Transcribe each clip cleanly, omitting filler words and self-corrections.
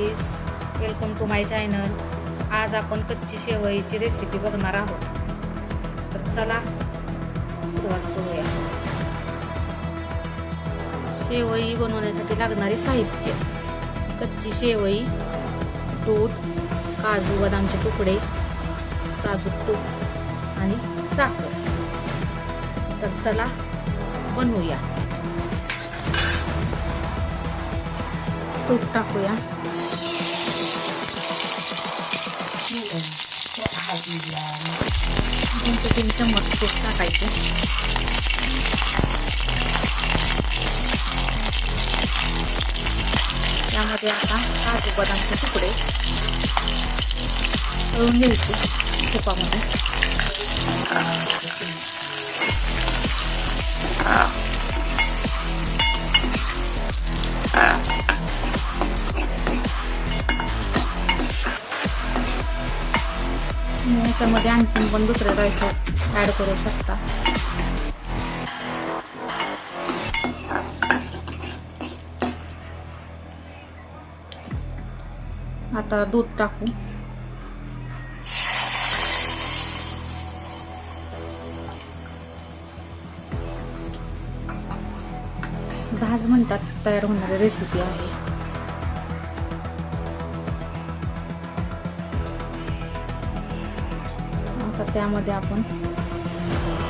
Guys, welcome to my channel. आज आपण कच्ची शेवईची रेसिपी बघणार आहोत। तर चला सुरुवात करूया। शेवई बनवण्यासाठी लागणारे साहित्य: कच्ची शेवई, दूध, काजू बदामचे तुकडे, साजूक तूप आणि साखर। तर चला बनवूया। तूप टाकूया। 2-3 चम्मच तूप टाकायचे। त्यामध्ये आता काजू बदामचे तुकडे तळून घ्यायचे तुपामध्ये। याच्यामध्ये आणखी पण दुसरे ड्राय फ्रुट्स ॲड करू शकता। आता दूध टाकू। दहाच मिनिटात तयार होणारी रेसिपी आहे। आता त्यामध्ये आपण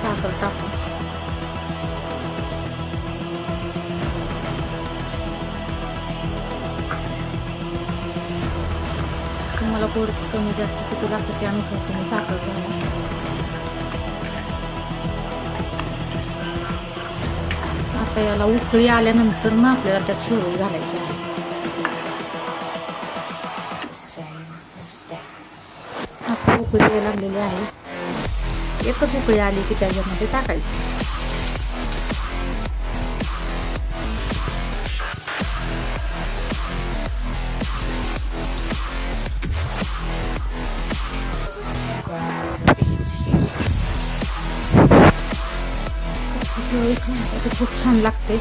साखर टाकू। तुम्हाला गोड कमी जास्त किती लागतं त्यानुसार तुम्ही साखर घाला। आता याला उकळी आल्यानंतर ना आपल्याला त्यात शेवई घालायची आहे। आता उकळी यायला लागलेली आहे। एकच उकळी आली की त्याच्यामध्ये टाकायची। शेवई खाण्यासाठी खूप छान लागते।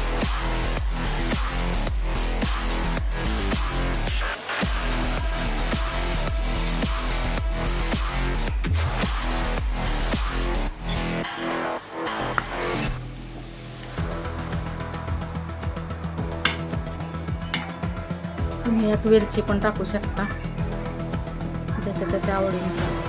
तुम्ही यात वेलची पण टाकू शकता, ज्याच्या त्याच्या आवडीनुसार।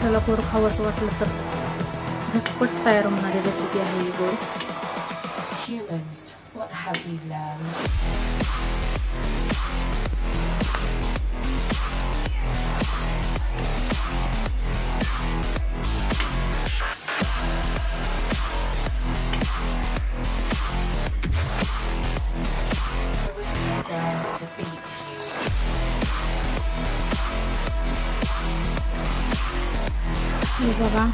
त्याला गोड खावंसं वाटलं तर झटपट तयार होणारी रेसिपी आहे ही गोड। Humans, what have you learned? It was programmed to beat you. हे बघा,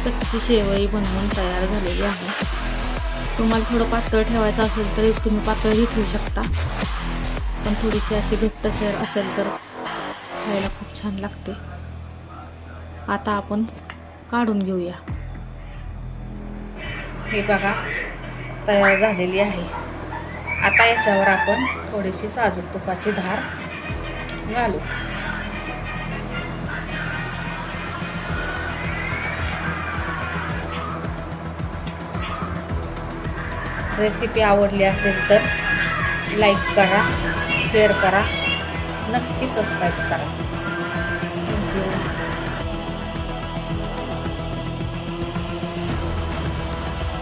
कच्ची शेवई बनवून तयार झालेली आहे। तुम्हाला थोडं पातळ ठेवायचं असेल तर तुम्ही पातळही ठेवू शकता, पण थोडीशी अशी घट्टसर असेल तर खायला खूप छान लागते। आता आपण काढून घेऊया। हे बघा, तयार झालेली आहे। आता याच्यावर आपण थोडीशी साजूक तुपाची धार घालू। रेसिपी आवडली असेल तर लाईक करा, शेअर करा, नक्की सबस्क्राईब करा।